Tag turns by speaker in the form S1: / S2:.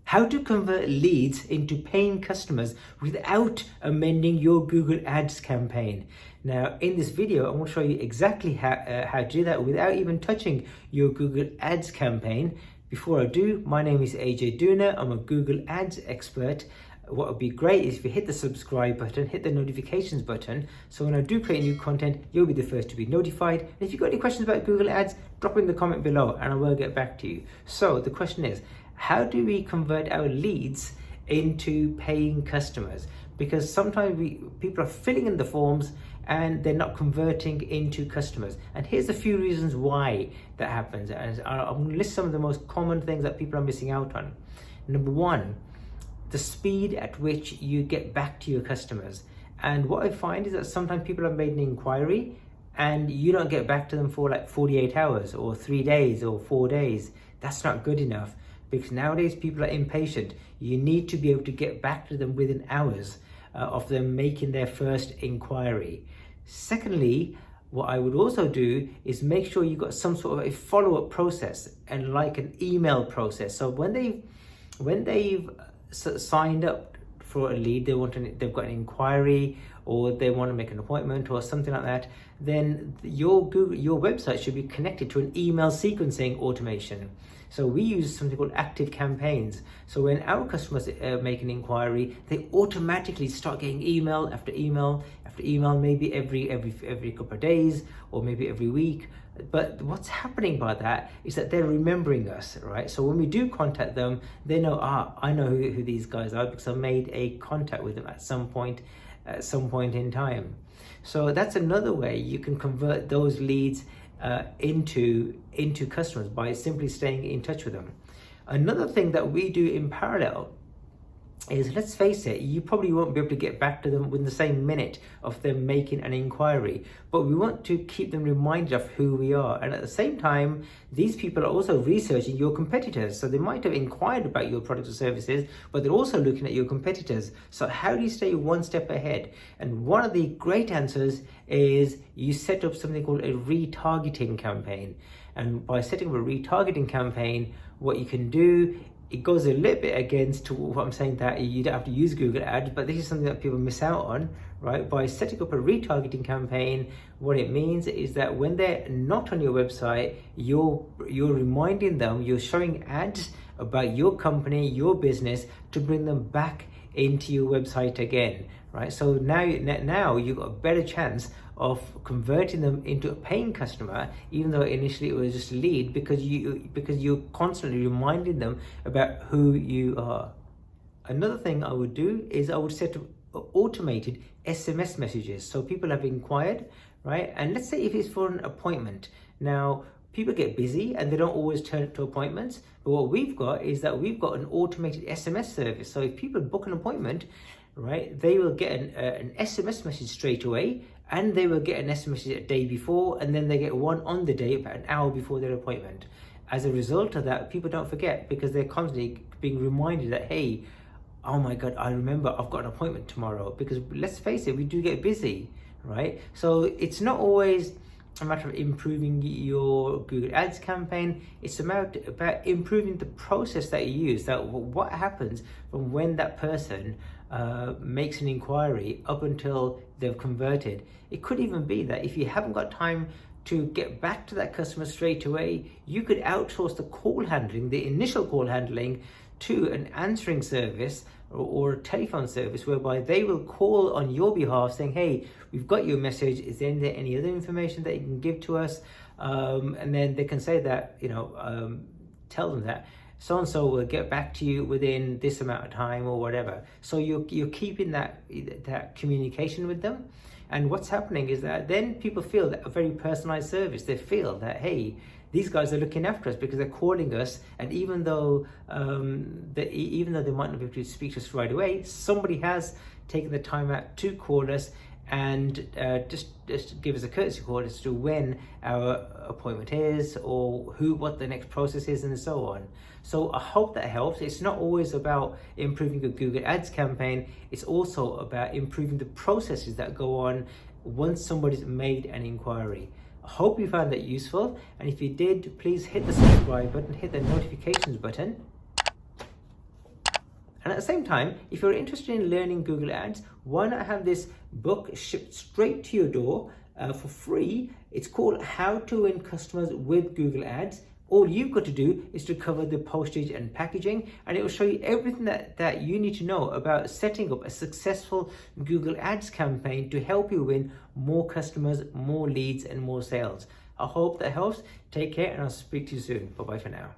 S1: How to convert leads into paying customers without amending your Google Ads campaign. Now, in this video, I'm going to show you exactly how to do that without even touching your Google Ads campaign. Before I do, my name is Ajay Dhunna. I'm a Google Ads expert. What would be great is if you hit the subscribe button, hit the notifications button, so when I do create new content, you'll be the first to be notified. And if you've got any questions about Google Ads, drop in the comment below and I will get back to you. So the question is, how do we convert our leads into paying customers? Because sometimes people are filling in the forms and they're not converting into customers. And here's a few reasons why that happens. And I'm going to list some of the most common things that people are missing out on. Number one, the speed at which you get back to your customers. And what I find is that sometimes people have made an inquiry and you don't get back to them for like 48 hours or 3 days or 4 days. That's not good enough, because nowadays people are impatient. You need to be able to get back to them within hours of them making their first inquiry. Secondly, what I would also do is make sure you've got some sort of a follow-up process, and like an email process. So when they've signed up for a lead, they've got an inquiry or they want to make an appointment or something like that, then your website should be connected to an email sequencing automation. So we use something called active campaigns. So when our customers make an inquiry, they automatically start getting email after email after email, maybe every couple of days or maybe every week. But what's happening by that is that they're remembering us, right? So when we do contact them, they know, I know who these guys are because I made a contact with them at some point in time. So that's another way you can convert those leads into customers, by simply staying in touch with them. Another thing that we do in parallel is, let's face it, you probably won't be able to get back to them within the same minute of them making an inquiry, but we want to keep them reminded of who we are. And at the same time, these people are also researching your competitors. So they might have inquired about your products or services, but they're also looking at your competitors. So how do you stay one step ahead? And one of the great answers is you set up something called a retargeting campaign. And by setting up a retargeting campaign, what you can do, it goes a little bit against what I'm saying, that you don't have to use Google Ads, but this is something that people miss out on, right? By setting up a retargeting campaign, what it means is that when they're not on your website, you're reminding them, you're showing ads about your company, your business, to bring them back into your website again, right? So now you've got a better chance of converting them into a paying customer, even though initially it was just a lead, because you're constantly reminding them about who you are. Another thing I would do is I would set up automated SMS messages. So people have inquired, right? And let's say if it's for an appointment. Now, people get busy and they don't always turn up to appointments, but what we've got is that we've got an automated SMS service. So if people book an appointment, right, they will get an SMS message straight away, and they will get an SMS message a day before, and then they get one on the day about an hour before their appointment. As a result of that, people don't forget, because they're constantly being reminded that, hey, oh my God, I remember I've got an appointment tomorrow. Because let's face it, we do get busy, right? So it's not always a matter of improving your Google Ads campaign. It's about improving the process that you use. That what happens from when that person makes an inquiry up until they've converted. It could even be that if you haven't got time to get back to that customer straight away, you could outsource the call handling, the initial call handling, to an answering service or a telephone service, whereby they will call on your behalf saying, hey, we've got your message, is there any other information that you can give to us? And then they can say that, tell them that so-and-so will get back to you within this amount of time or whatever. So you're keeping that communication with them. And what's happening is that then people feel that a very personalized service. They feel that, hey, these guys are looking after us because they're calling us, and even though they might not be able to speak to us right away, somebody has taken the time out to call us and just give us a courtesy call as to when our appointment is, or what the next process is, and so on. So I hope that helps. It's not always about improving your Google Ads campaign. It's also about improving the processes that go on once somebody's made an inquiry. I hope you found that useful, and if you did, please hit the subscribe button, hit the notifications button, And at the same time, if you're interested in learning Google Ads, why not have this book shipped straight to your door for free? It's called How to Win Customers with Google Ads. All you've got to do is to cover the postage and packaging, and it will show you everything that you need to know about setting up a successful Google Ads campaign to help you win more customers, more leads, and more sales. I hope that helps. Take care, and I'll speak to you soon. Bye-bye for now.